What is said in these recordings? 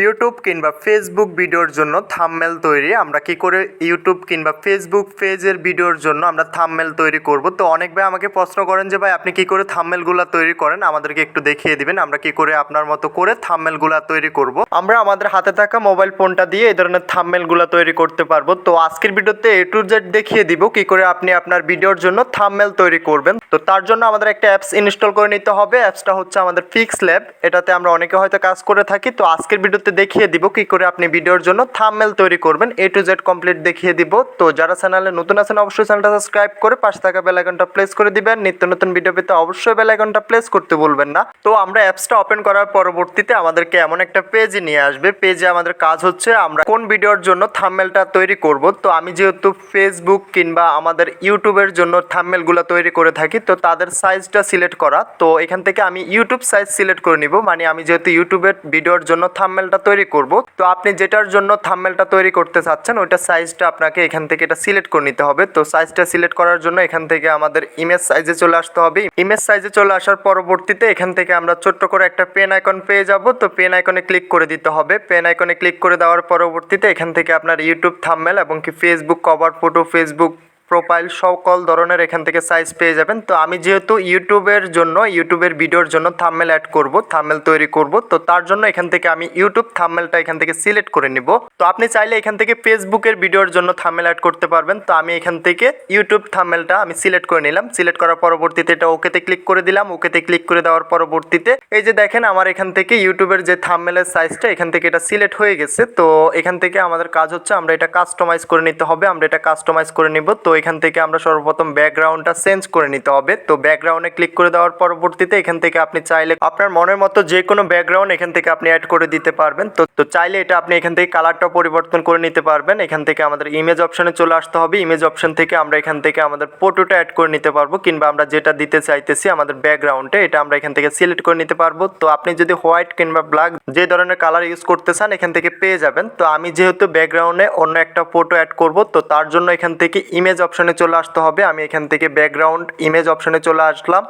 YouTube কিংবা Facebook ভিডিওর জন্য থাম্বনেল তৈরি আমরা কি করে ইউটিউব কিংবা ফেসবুক পেজের ভিডিওর জন্য আমরা থাম্বনেল তৈরি করব। তো অনেক ভাই আমাকে প্রশ্ন করেন যে ভাই আপনি কি করে থাম্বনেলগুলো তৈরি করেন, আমাদেরকে একটু দেখিয়ে দিবেন আমরা কি করে আপনার মতো করে থাম্বনেলগুলো তৈরি করব। আমরা আমাদের হাতে থাকা মোবাইল ফোনটা দিয়ে এই ধরনের থাম্বনেলগুলো তৈরি করতে পারবো। তো আজকের ভিডিওতে A to Z দেখিয়ে দিব কি করে আপনি আপনার ভিডিওর জন্য থাম্বনেল তৈরি করবেন। তো তার জন্য আমাদের একটা অ্যাপস ইনস্টল করে নিতে হবে। অ্যাপসটা হচ্ছে আমাদের পিক্সল্যাব, এটাতে আমরা অনেকে হয়তো কাজ করে থাকি। তো আজকের ভিডিওতে দেখিয়ে দিব কি করে আপনি ভিডিওর জন্য থাম্বনেল তৈরি করবেন, A to Z কমপ্লিট দেখিয়ে দিব। তো যারা চ্যানেলে নতুন আছেন অবশ্যই চ্যানেলটা সাবস্ক্রাইব করে পাশে থাকা বেল আইকনটা প্রেস করে দিবেন। নিত্য নতুন ভিডিও পেতে অবশ্যই বেল আইকনটা প্রেস করতে ভুলবেন না। তো আমরা অ্যাপসটা ওপেন করার পরবর্তীতে আমাদেরকে এমন একটা পেজে নিয়ে আসবে। পেজে আমাদের কাজ হচ্ছে আমরা কোন ভিডিওর জন্য থাম্বনেলটা তৈরি করব। তো আমি যেহেতু ফেসবুক কিংবা আমাদের ইউটিউবের জন্য থাম্বনেলগুলো তৈরি করে থাকি, তো তাদের সাইজটা সিলেক্ট করা। তো এখান থেকে আমি ইউটিউব সাইজ সিলেক্ট করে নিব, মানে আমি যেহেতু ইউটিউবের ভিডিওর জন্য থাম্বনেলটা তৈরি করব। তো আপনি যেটার জন্য থাম্বনেলটা তৈরি করতে চাচ্ছেন ওইটা সাইজটা আপনাকে এখান থেকে এটা সিলেক্ট করে নিতে হবে। তো সাইজটা সিলেক্ট করার জন্য এখান থেকে আমাদের ইমেজ সাইজে চলে আসতে হবে। ইমেজ সাইজে চলে আসার পরবর্তীতে এখান থেকে আমরা ছোট্ট করে একটা পেন আইকন পেয়ে যাব। তো পেন আইকনে ক্লিক করে দিতে হবে। পেন আইকনে ক্লিক করে দেওয়ার পরবর্তীতে এখান থেকে আপনার ইউটিউব থাম্বনেল এবং কি Facebook cover photo, Facebook profile সকল ধরনের এখান থেকে সাইজ পেয়ে যাবেন। তো আমি যেহেতু ইউটিউবের ভিডিওর জন্য থাম্বনেল অ্যাড করব, থাম্বনেল তৈরি করব, তো তার জন্য এখান থেকে আমি ইউটিউব থাম্বনেলটা এখান থেকে সিলেক্ট করে নিব। তো আপনি চাইলে এখান থেকে ফেসবুকের ভিডিওর জন্য থাম্বনেল অ্যাড করতে পারবেন। তো আমি এখান থেকে ইউটিউব থাম্বনেলটা আমি সিলেক্ট করে নিলাম। সিলেক্ট করার পরবর্তীতে এটা ওকেতে ক্লিক করে দিলাম। ওকেতে ক্লিক করে দেওয়ার পরবর্তীতে এই যে দেখেন আমার এখান থেকে ইউটিউবের যে থাম্বনেলের সাইজটা এখান থেকে এটা সিলেক্ট হয়ে গেছে। তো এখান থেকে আমাদের কাজ হচ্ছে আমরা এটা কাস্টমাইজ করে নিতে হবে। আমরা এটা কাস্টমাইজ করে নিব। তো এখান থেকে আমরা সর্বপ্রথম ব্যাকগ্রাউন্ডটা চেঞ্জ করে নিতে হবে। তো ব্যাকগ্রাউন্ডে ক্লিক করে দেওয়ার পরবর্তীতে এখান থেকে আপনি চাইলে আপনার মনের মতো যে কোনো ব্যাকগ্রাউন্ড এখান থেকে আপনি অ্যাড করে দিতে পারবেন। তো চাইলে এটা আপনি এখান থেকে কালারটা পরিবর্তন করে নিতে পারবেন। এখান থেকে আমাদের ইমেজ অপশনে চলে আসতে হবে। ইমেজ অপশন থেকে আমরা এখান থেকে আমাদের ফটোটা অ্যাড করে নিতে পারবো, কিংবা আমরা যেটা দিতে চাইতেছি আমাদের ব্যাকগ্রাউন্ডে এটা আমরা এখান থেকে সিলেক্ট করে নিতে পারবো। তো আপনি যদি হোয়াইট কিংবা ব্ল্যাক যে ধরনের কালার ইউজ করতে চান এখান থেকে পেয়ে যাবেন। তো আমি যেহেতু ব্যাকগ্রাউন্ডে অন্য একটা ফটো অ্যাড করব, তো তার জন্য এখান থেকে ইমেজ অপশনে চলে আসতে হবে। আমি এখান থেকে ব্যাকগ্রাউন্ড ইমেজ অপশনে চলে আসলাম।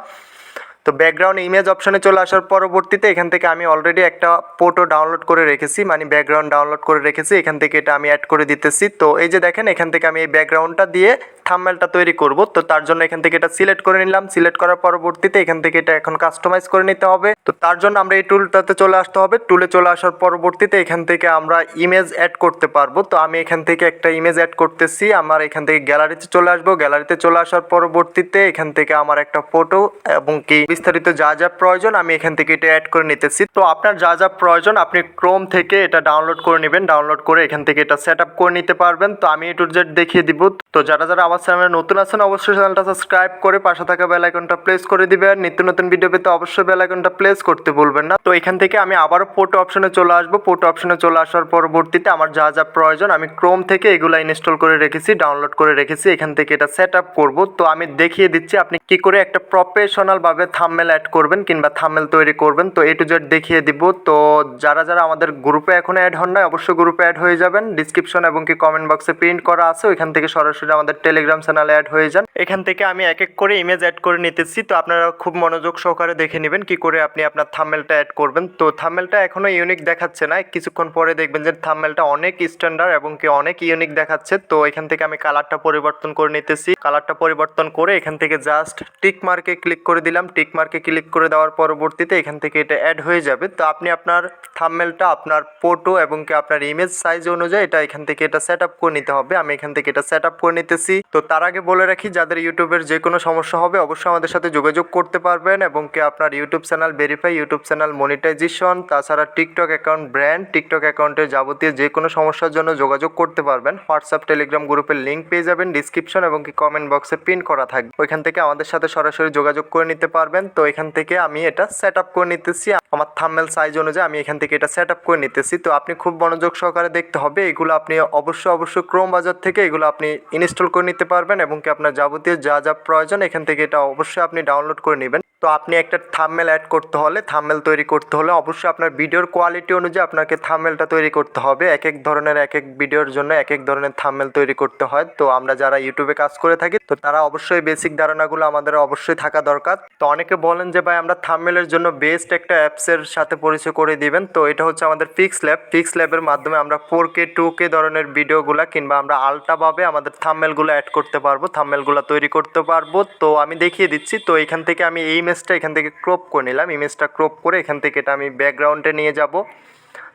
তো ব্যাকগ্রাউন্ড ইমেজ অপশনে চলে আসার পরবর্তীতে এখান থেকে আমি অলরেডি একটা ফটো ডাউনলোড করে রেখেছি, মানে ব্যাকগ্রাউন্ড ডাউনলোড করে রেখেছি। এখান থেকে এটা আমি অ্যাড করে দিতেছি। তো এই যে দেখেন এখান থেকে আমি এই ব্যাকগ্রাউন্ডটা দিয়ে থাম্বনেলটা তৈরি করব। তো তার জন্য এখান থেকে এটা সিলেক্ট করে নিলাম। সিলেক্ট করার পরবর্তীতে এখান থেকে এটা এখন কাস্টমাইজ করে নিতে হবে। তো তার জন্য আমরা এই টুলটাতে চলে আসতে হবে। টুলে চলে আসার পরবর্তীতে এখান থেকে আমরা ইমেজ অ্যাড করতে পারবো। তো আমি এখান থেকে একটা ইমেজ অ্যাড করতেছি। আমার এখান থেকে গ্যালারিতে চলে আসবো। গ্যালারিতে চলে আসার পরবর্তীতে এখান থেকে আমার একটা ফটো এবং কি বিস্তারিত যা যা প্রয়োজন আমি এখান থেকে এটা অ্যাড করে নিতেছি। তো আপনার যা যা প্রয়োজন আপনি ক্রোম থেকে এটা ডাউনলোড করে নেবেন। ডাউনলোড করে এখান থেকে এটা সেট আপ করে নিতে পারবেন। তো আমি A to Z দেখিয়ে দিব। তো যারা যারা আমার চ্যানেলে নতুন আছেন অবশ্যই চ্যানেলটা সাবস্ক্রাইব করে পাশে থাকা বেল আইকনটা প্রেস করে দিবেন। নিত্য নতুন ভিডিও পেতে অবশ্যই বেল আইকনটা প্রেস করতে ভুলবেন না। তো এখান থেকে আমি আবারও ফটো অপশনে চলে আসবো। ফটো অপশনে চলে আসার পরবর্তীতে আমার যা যা প্রয়োজন আমি ক্রোম থেকে এগুলা ইনস্টল করে রেখেছি, ডাউনলোড করে রেখেছি। এখান থেকে এটা সেট আপ করবো। তো আমি দেখিয়ে দিচ্ছি আপনি কি করে একটা প্রফেশনাল ভাবে থাম্বনেল অ্যাড করবেন কিংবা থাম্বনেল তৈরি করবেন। তো A to Z দেখিয়ে দিব। তো যারা যারা আমাদের গ্রুপে এখনো অ্যাড হন নাই অবশ্যই গ্রুপে অ্যাড হয়ে যাবেন। ডিসক্রিপশন এবং কি কমেন্ট বক্সে প্রিন্ট করা আছে, ওইখান থেকে সরাসরি আমাদের টেলিগ্রাম চ্যানেলে অ্যাড হয়ে যান। এখান থেকে আমি এক এক করে ইমেজ অ্যাড করে নিতেছি। তো আপনারা খুব মনোযোগ সহকারে দেখে নেবেন কি করে আপনি আপনার থাম্বনেলটা অ্যাড করবেন। তো থাম্বনেলটা এখনো ইউনিক দেখাচ্ছে না, কিছুক্ষণ পরে দেখবেন যে থাম্বনেলটা অনেক স্ট্যান্ডার্ড এবং কি অনেক ইউনিক দেখাচ্ছে। তো এখান থেকে আমি কালারটা পরিবর্তন করে নিতেছি। কালারটা পরিবর্তন করে এখান থেকে জাস্ট টিক মার্কে ক্লিক করে দিলাম। টিক মার্কে ক্লিক করে দেওয়ার পরবর্তীতে এখান থেকে এটা অ্যাড হয়ে যাবে। তো আপনি আপনার থাম্বনেলটা আপনার ফটো এবং কি আপনার ইমেজ সাইজ অনুযায়ী এটা এখান থেকে এটা সেট আপ করে নিতে হবে। আমি এখান থেকে এটা সেট আপ করে নিতেছি। তো তার আগে বলে রাখি যাদের ইউটিউবের যে কোনো সমস্যা হবে অবশ্যই আমাদের সাথে যোগাযোগ করতে পারবেন, এবং কি আপনার YouTube channel verify, YouTube channel monetization, তাছাড়া টিকটক অ্যাকাউন্ট ব্র্যান্ড, টিকটক অ্যাকাউন্টের যাবতীয় যে কোনো সমস্যার জন্য যোগাযোগ করতে পারবেন। হোয়াটসঅ্যাপ টেলিগ্রাম গ্রুপের লিঙ্ক পেয়ে যাবেন ডিসক্রিপশন এবং কি কমেন্ট বক্সে পিন করা থাকবে, ওইখান থেকে আমাদের সাথে সরাসরি যোগাযোগ করে নিতে পারবেন। তো এখান থেকে আমি এটা সেট আপ করে নিতেছি আমার থাম্বনেল সাইজ অনুযায়ী। আমি এখান থেকে এটা সেট আপ করে নিতেছি। তো আপনি খুব মনোযোগ সহকারে দেখতে হবে। এগুলো আপনি অবশ্যই ক্রোম বাজার থেকে এগুলো আপনি ইনস্টল করে নিতে পারবেন, এবং কি আপনার যাবতীয় যা যা প্রয়োজন এখান থেকে এটা অবশ্যই আপনি ডাউনলোড করে নেবেন। তো আপনি একটা থাম্বনেল অ্যাড করতে হলে, থাম্বনেল তৈরি করতে হলে অবশ্যই আপনার ভিডিওর কোয়ালিটি অনুযায়ী আপনাকে থাম্বনেলটা তৈরি করতে হবে। এক এক ধরনের এক এক ভিডিওর জন্য এক এক ধরনের থাম্বনেল তৈরি করতে হয়। তো আমরা যারা ইউটিউবে কাজ করে থাকি তো তারা অবশ্যই বেসিক ধারণাগুলো আমাদের অবশ্যই থাকা দরকার। তো অনেকে বলেন যে ভাই আমরা থাম্বনেলের জন্য বেস্ট একটা অ্যাপসের সাথে পরিচয় করে দিবেন। তো এটা হচ্ছে আমাদের পিক্সল্যাবের মাধ্যমে আমরা 4K 2K ধরনের ভিডিওগুলো কিংবা আমরা আলট্রাভাবে আমাদের থাম্বনেলগুলো অ্যাড করতে পারবো, থাম্বনেলগুলো তৈরি করতে পারবো। তো আমি দেখিয়ে দিচ্ছি। তো এখান থেকে আমি এই ইমেজটা এখান থেকে ক্রপ করে নিলাম, ইমেজটা ক্রপ করে এখান থেকে এটা আমি ব্যাকগ্রাউন্ডে নিয়ে যাব।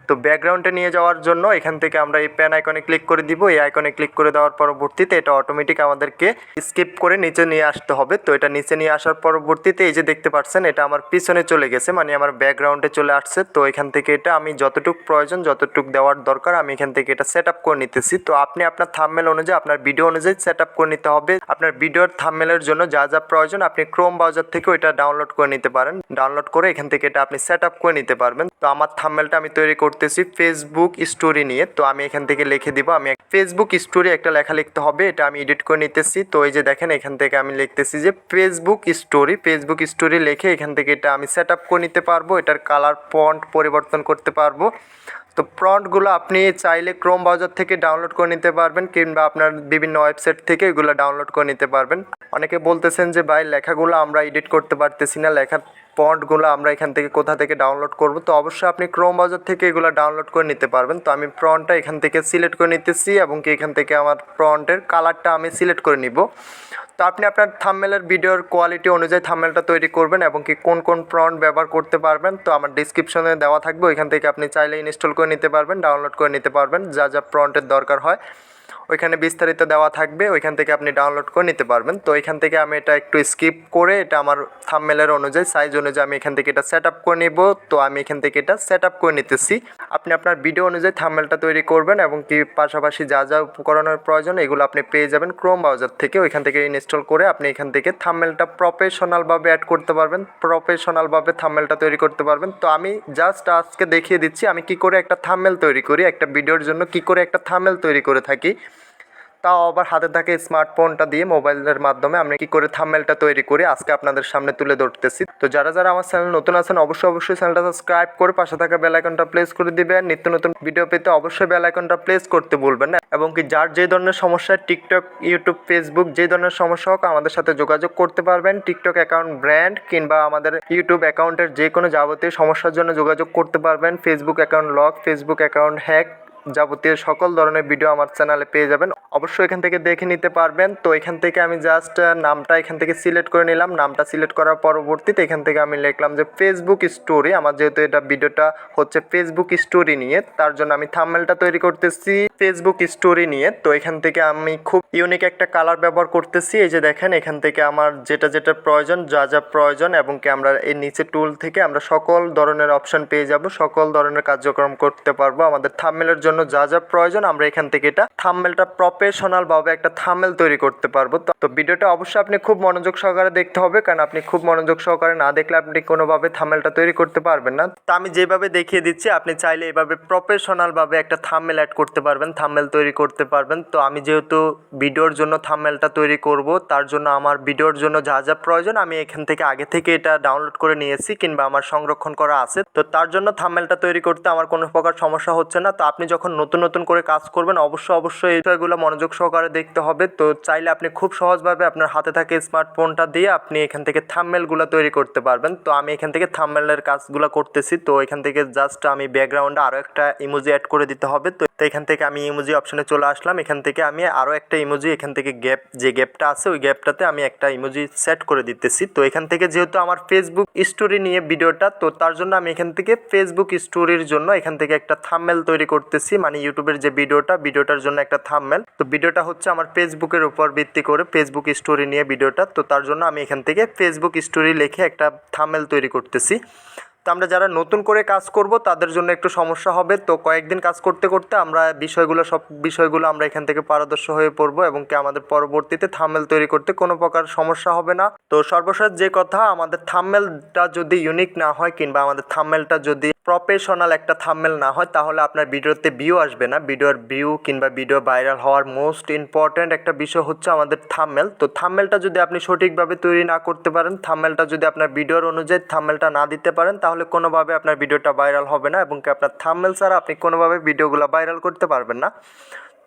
তো ব্যাকগ্রাউন্ডে নিয়ে যাওয়ার জন্য এখান থেকে আমরা এই প্যান আইকনে ক্লিক করে দিব। এই আইকনে ক্লিক করে দেওয়ার পরবর্তীতে এটা অটোমেটিক আমাদেরকে স্কিপ করে নিচে নিয়ে আসতে হবে। তো এটা নিচে নিয়ে আসার পরবর্তীতে এই যে দেখতে পাচ্ছেন এটা আমার পিছনে চলে গেছে, মানে আমার ব্যাকগ্রাউন্ডে চলে আসছে। তো এখান থেকে এটা আমি যতটুক প্রয়োজন যতটুক দেওয়ার দরকার আমি এখান থেকে এটা সেট আপ করে নিতেছি। তো আপনি আপনার থাম্বনেল অনুযায়ী আপনার ভিডিও অনুযায়ী সেট আপ করে নিতে হবে। আপনার ভিডিওর থাম্বনেলের জন্য যা যা প্রয়োজন আপনি ক্রোম ব্রাউজার থেকে ওইটা ডাউনলোড করে নিতে পারেন। ডাউনলোড করে এখান থেকে এটা আপনি সেট আপ করে নিতে পারবেন। তো আমার থাম্বনেলটা আমি তৈরি করতেছি ফেসবুক স্টোরি নিয়ে। তো আমি এখান থেকে লিখে দিব, আমি ফেসবুক স্টোরি একটা লেখা লিখতে হবে, এটা আমি এডিট করে নিতেছি। তো এই যে দেখেন এখান থেকে আমি লিখতেছি যে ফেসবুক স্টোরি লিখে এখান থেকে এটা আমি সেট আপ করে নিতে পারবো। এটার কালার ফন্ট পরিবর্তন করতে পারবো। তো ফন্টগুলো আপনি চাইলে ক্রোম ব্রাউজার থেকে ডাউনলোড করে নিতে পারবেন কিংবা আপনার বিভিন্ন ওয়েবসাইট থেকে এগুলো ডাউনলোড করে নিতে পারবেন। অনেকে বলতেছেন যে ভাই লেখাগুলো আমরা এডিট করতে পারতেছি না, লেখার ফন্টগুলো আমরা এখান থেকে কোথা থেকে ডাউনলোড করব। তো অবশ্যই আপনি ক্রোম ব্রাউজার থেকে এগুলো ডাউনলোড করে নিতে পারবেন। তো আমি ফন্টটা এখান থেকে সিলেক্ট করে নিতেছি এবং কি এখান থেকে আমার ফন্টের কালারটা আমি সিলেক্ট করে নিব। তো আপনি আপনার থাম্বনেলের ভিডিওর কোয়ালিটি অনুযায়ী থাম্বনেলটা তৈরি করবেন এবং কি কোন কোন ফন্ট ব্যবহার করতে পারবেন তো আমার ডিসক্রিপশনে দেওয়া থাকবে, ওইখান থেকে আপনি চাইলে ইনস্টল করে নিতে পারবেন, ডাউনলোড করে নিতে পারবেন। যা যা ফন্টের দরকার হয় ওইখানে বিস্তারিত দেওয়া থাকবে, ওইখান থেকে আপনি ডাউনলোড করে নিতে পারবেন। তো এখান থেকে আমি এটা একটু স্কিপ করে এটা আমার থাম্বনেলের অনুযায়ী সাইজ অনুযায়ী আমি এখান থেকে এটা সেট আপ করে নিব। তো আমি এখান থেকে এটা সেট আপ করে নিতেছি। আপনি আপনার ভিডিও অনুযায়ী থাম্বনেলটা তৈরি করবেন এবং কি পাশাপাশি যা যা উপকরণের প্রয়োজন এগুলো আপনি পেয়ে যাবেন ক্রোম ব্রাউজার থেকে। ওইখান থেকে ইনস্টল করে আপনি এখান থেকে থাম্বনেলটা প্রফেশনালভাবে অ্যাড করতে পারবেন, প্রফেশনালভাবে থাম্বনেলটা তৈরি করতে পারবেন। তো আমি জাস্ট আজকে দেখিয়ে দিচ্ছি আমি কি করে একটা থাম্বনেল তৈরি করি, একটা ভিডিওর জন্য কি করে একটা থাম্বনেল তৈরি করে থাকি, তাও আবার হাতে থাকে স্মার্টফোনটা দিয়ে মোবাইলের মাধ্যমে আমি কি করে থাম্বনেলটা তৈরি করি আজকে আপনাদের সামনে তুলে ধরতেছি। তো যারা যারা আমার চ্যানেল নতুন আছেন অবশ্যই চ্যানেলটা সাবস্ক্রাইব করে পাশে থাকা বেল আইকনটা প্রেস করে দিবেন। নিত্য নতুন ভিডিও পেতে অবশ্যই বেল আইকনটা প্রেস করতে ভুলবেন না এবং কি যার যে ধরনের সমস্যা টিকটক, ইউটিউব, ফেসবুক যে ধরনের সমস্যা হোক আমাদের সাথে যোগাযোগ করতে পারবেন। টিকটক অ্যাকাউন্ট ব্র্যান্ড কিংবা আমাদের ইউটিউব অ্যাকাউন্টের যে কোনো যাবতীয় সমস্যার জন্য যোগাযোগ করতে পারবেন। Facebook account lock, Facebook account hack যাবতীয় সকল ধরনের ভিডিও আমার চ্যানেলে পেয়ে যাবেন, অবশ্যই এখান থেকে দেখে নিতে পারবেন। তো এখান থেকে আমি জাস্ট নামটা এখান থেকে সিলেক্ট করে নিলাম। নামটা সিলেক্ট করার পরবর্তীতে এখান থেকে আমি লিখলাম যে ফেসবুক স্টোরি। আমার যেহেতু এটা ভিডিওটা হচ্ছে ফেসবুক স্টোরি নিয়ে তার জন্য আমি থাম্বনেলটা তৈরি করতেছি ফেসবুক স্টোরি নিয়ে। তো এখান থেকে আমি খুব ইউনিক একটা কালার ব্যবহার করতেছি। এই যে দেখেন এখান থেকে আমার যেটা যেটা প্রয়োজন যা যা প্রয়োজন এবং কি আমরা এই নিচে টুল থেকে আমরা সকল ধরনের অপশন পেয়ে যাব, সকল ধরনের কার্যক্রম করতে পারবো। আমাদের থাম্বনেলের জন্য যা যা প্রয়োজন আমরা এখান থেকে এটা থাম্বনেলটা প্রফেশনাল ভাবে একটা থাম্বনেল তৈরি করতে পারবো। তো ভিডিওটা অবশ্যই আপনি খুব মনোযোগ সহকারে দেখতে হবে, কারণ আপনি খুব মনোযোগ সহকারে না দেখলে আপনি কোনোভাবে থাম্বনেলটা তৈরি করতে পারবেন না। তো আমি যেভাবে দেখিয়ে দিচ্ছি আপনি চাইলে এভাবে প্রফেশনাল ভাবে একটা থাম্বনেল অ্যাড করতে পারবেন, থাম্বনেল তৈরি করতে পারবেন। তো আমি যেহেতু ভিডিওর জন্য থাম্বনেলটা তৈরি করব তার জন্য আমার ভিডিওর জন্য যা যা প্রয়োজন আমি এখান থেকে আগে থেকে এটা ডাউনলোড করে নিয়েছি কিংবা আমার সংরক্ষণ করা আছে। তো তার জন্য থাম্বনেলটা তৈরি করতে আমার কোনো প্রকার সমস্যা হচ্ছে না। তো আপনি যখন নতুন নতুন করে কাজ করবেন অবশ্যই এই বিষয়গুলো মনোযোগ সহকারে দেখতে হবে। তো চাইলে আপনি খুব সহজভাবে আপনার হাতে থাকে স্মার্টফোনটা দিয়ে আপনি এখান থেকে থাম্বনেলগুলো তৈরি করতে পারবেন। তো আমি এখান থেকে থাম্বনেলের কাজগুলো করতেছি। তো এখান থেকে জাস্ট আমি ব্যাকগ্রাউন্ডে আরও একটা ইমোজি অ্যাড করে দিতে হবে। তো এখান থেকে আমি ইমোজি অপশনে চলে আসলাম। এখান থেকে আমি আরও একটা ইমোজি এখান থেকে যে গ্যাপটা আছে ওই গ্যাপটাতে আমি একটা ইমোজি সেট করে দিতেছি। তো এখান থেকে যেহেতু আমার ফেসবুক স্টোরি নিয়ে ভিডিওটা তো তার জন্য আমি এখান থেকে ফেসবুক স্টোরির জন্য এখান থেকে একটা থাম্বনেল তৈরি করতেছি, মানে ইউটিউবের যে ভিডিওটার জন্য একটা থাম্বনেল। তো ভিডিওটা হচ্ছে আমার ফেসবুকের উপর ভিত্তি করে ফেসবুক স্টোরি নিয়ে ভিডিওটা। তো তার জন্য আমি এখান থেকে ফেসবুক স্টোরি লিখে একটা থাম্বনেল তৈরি করতেছি। তো আমরা যারা নতুন করে কাজ করব তাদের জন্য একটু সমস্যা হবে। তো কয়েকদিন কাজ করতে করতে আমরা সব বিষয়গুলো আমরা এখান থেকে পারদর্শী হয়ে পড়বো এবং কি আমাদের পরবর্তীতে থাম্বনেল তৈরি করতে কোনো প্রকার সমস্যা হবে না। তো সর্বশেষ যে কথা, আমাদের থাম্বনেলটা যদি ইউনিক না হয় কিংবা আমাদের থাম্বনেলটা যদি প্রফেশনাল একটা থাম্বনেল না হয় তাহলে আপনার ভিডিওতে ভিউ আসবে না। ভিডিওর ভিউ কিংবা ভিডিও ভাইরাল হওয়ার মোস্ট ইম্পর্ট্যান্ট একটা বিষয় হচ্ছে আমাদের থাম্বনেল। তো থাম্বনেলটা যদি আপনি সঠিকভাবে তৈরি না করতে পারেন, থাম্বনেলটা যদি আপনার ভিডিওর অনুযায়ী থাম্বনেলটা না দিতে পারেন, তাহলে কোনোভাবে আপনার ভিডিওটা ভাইরাল হবে না এবং কি আপনার থাম্বনেল ছাড়া আপনি কোনোভাবে ভিডিওগুলো ভাইরাল করতে পারবেন না।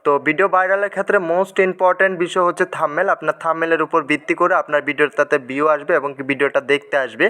তো ভিডিও ভাইরালের ক্ষেত্রে মোস্ট ইম্পর্ট্যান্ট বিষয় হচ্ছে থাম্বনেল। আপনার থাম্বনেলের উপর ভিত্তি করে আপনার ভিডিওটাতে ভিউ আসবে এবং কি ভিডিওটা দেখতে আসবে।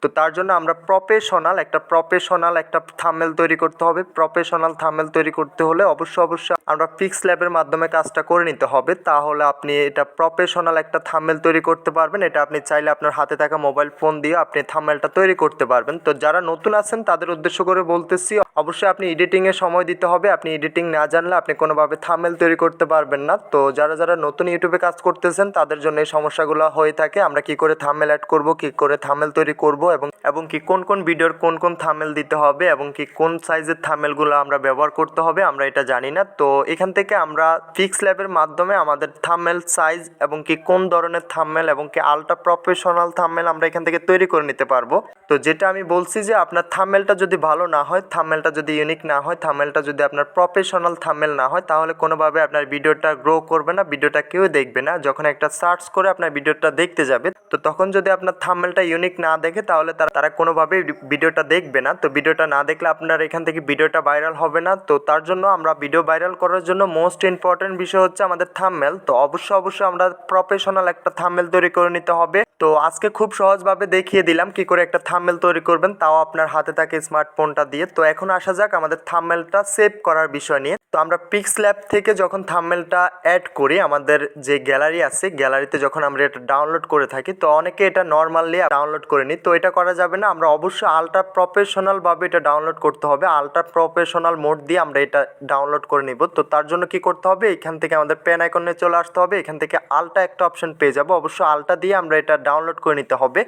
তো তার জন্য আমরা প্রফেশনাল একটা থাম্বনেল তৈরি করতে হবে। প্রফেশনাল থাম্বনেল তৈরি করতে হলে অবশ্যই আমরা পিক্স ল্যাবের মাধ্যমে কাজটা করে নিতে হবে। তাহলে আপনি এটা প্রফেশনাল একটা থাম্বনেল তৈরি করতে পারবেন। এটা আপনি চাইলে আপনার হাতে থাকা মোবাইল ফোন দিয়ে আপনি থাম্বনেলটা তৈরি করতে পারবেন। তো যারা নতুন আছেন তাদের উদ্দেশ্য করে বলতেছি, অবশ্যই আপনি এডিটিংয়ে সময় দিতে হবে। আপনি এডিটিং না জানলে আপনি কোনোভাবে থাম্বনেল তৈরি করতে পারবেন না। তো যারা নতুন ইউটিউবে কাজ করতেছেন তাদের জন্য এই সমস্যাগুলো হয়ে থাকে। আমরা কি করে থাম্বনেল অ্যাড করব, কি করে থাম্বনেল তৈরি করব এবং কি কোন ভিডিওর কোন থাম্বনেল দিতে হবে এবং কি কোন সাইজের থাম্বনেলগুলো আমরা ব্যবহার করতে হবে আমরা এটা জানি না। তো এখান থেকে আমরা পিক্স ল্যাবের মাধ্যমে আমাদের থাম্বনেল সাইজ এবং কি কোন ধরনের থাম্বনেল এবং কি আলট্রা প্রফেশনাল থাম্বনেল আমরা এখান থেকে তৈরি করে নিতে পারবো। তো যেটা আমি বলছি যে আপনার থাম্বনেলটা যদি ভালো না হয়, থাম্বনেলটা যদি ইউনিক না হয়, থাম্বনেলটা যদি আপনার প্রফেশনাল থাম্বনেল না হয়, তাহলে কোনোভাবে আপনার ভিডিওটা গ্রো করবে না, ভিডিওটা কেউ দেখবে না। যখন একটা সার্চ করে আপনার ভিডিওটা দেখতে যাবে, তো তখন যদি আপনার থাম্বনেলটা ইউনিক না দেখে তাহলে তারা কোনোভাবেই ভিডিওটা দেখবে না। তো ভিডিওটা না দেখলে আপনার এখান থেকে ভিডিওটা ভাইরাল হবে না। তো তার জন্য আমরা ভিডিও ভাইরাল করার জন্য মোস্ট ইম্পর্ট্যান্ট বিষয় হচ্ছে আমাদের থাম্বনেল। তো অবশ্যই আমরা প্রফেশনাল একটা থাম্বনেল তৈরি করে নিতে হবে। তো আজকে খুব সহজভাবে দেখিয়ে দিলাম কি করে একটা থাম্বনেল তৈরি করবেন, তাও আপনার হাতে থাকে স্মার্টফোনটা দিয়ে। তো এখন আসা যাক আমাদের থাম্বনেলটা সেভ করার বিষয় নিয়ে। তো আমরা পিক্স ল্যাব থেকে যখন থাম্বনেলটা অ্যাড করি, আমাদের যে গ্যালারি আছে, গ্যালারিতে যখন আমরা এটা ডাউনলোড করে থাকি, তো অনেকে এটা নর্মালি ডাউনলোড করে নিই। তো এটা করা যাবে না, আমরা অবশ্যই আলট্রা প্রফেশনালভাবে এটা ডাউনলোড করতে হবে। আলট্রা প্রফেশনাল মোড দিয়ে আমরা এটা ডাউনলোড করে নিব। তো তার জন্য কি করতে হবে, এখান থেকে আমাদের পেন আইকনে চলে আসতে হবে। এখান থেকে আলট্রা একটা অপশন পেয়ে যাবো, অবশ্যই আলট্রা দিয়ে আমরা এটা ডাউনলোড করে নিতে হবে।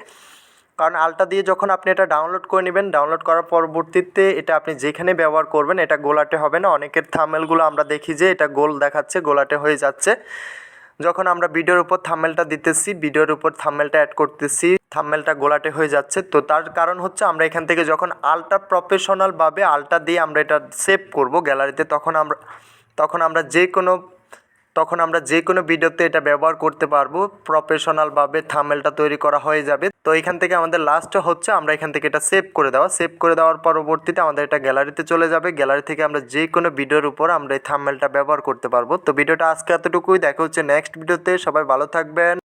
কারণ আলট্রা দিয়ে যখন আপনি এটা ডাউনলোড করে নেবেন, ডাউনলোড করার পরবর্তীতে এটা আপনি যেখানে ব্যবহার করবেন এটা গোলাটে হবে না। অনেকের থাম্বনেলগুলো আমরা দেখি যে এটা গোল দেখাচ্ছে, গোলাটে হয়ে যাচ্ছে। যখন আমরা ভিডিওর উপর থাম্বনেলটা দিতেছি, ভিডিওর উপর থাম্বনেলটা অ্যাড করতেছি, থাম্বনেলটা গোলাটে হয়ে যাচ্ছে। তো তার কারণ হচ্ছে আমরা এখান থেকে যখন আলট্রা প্রফেশনালভাবে আলট্রা দিয়ে আমরা এটা সেভ করব গ্যালারিতে, তখন আমরা যে কোনো ভিডিওতে এটা ব্যবহার করতে পারবো। প্রফেশনালভাবে থাম্বনেলটা তৈরি করা হয়ে যাবে। তো এখান থেকে আমাদের লাস্টে হচ্ছে আমরা এখান থেকে এটা সেভ করে দেওয়ার পরবর্তীতে আমাদের এটা গ্যালারিতে চলে যাবে। গ্যালারি থেকে আমরা যে কোনো ভিডিওর উপর আমরা এই থাম্বনেলটা ব্যবহার করতে পারবো। তো ভিডিওটা আজকে এতটুকুই, দেখা হচ্ছে নেক্সট ভিডিওতে। সবাই ভালো থাকবেন।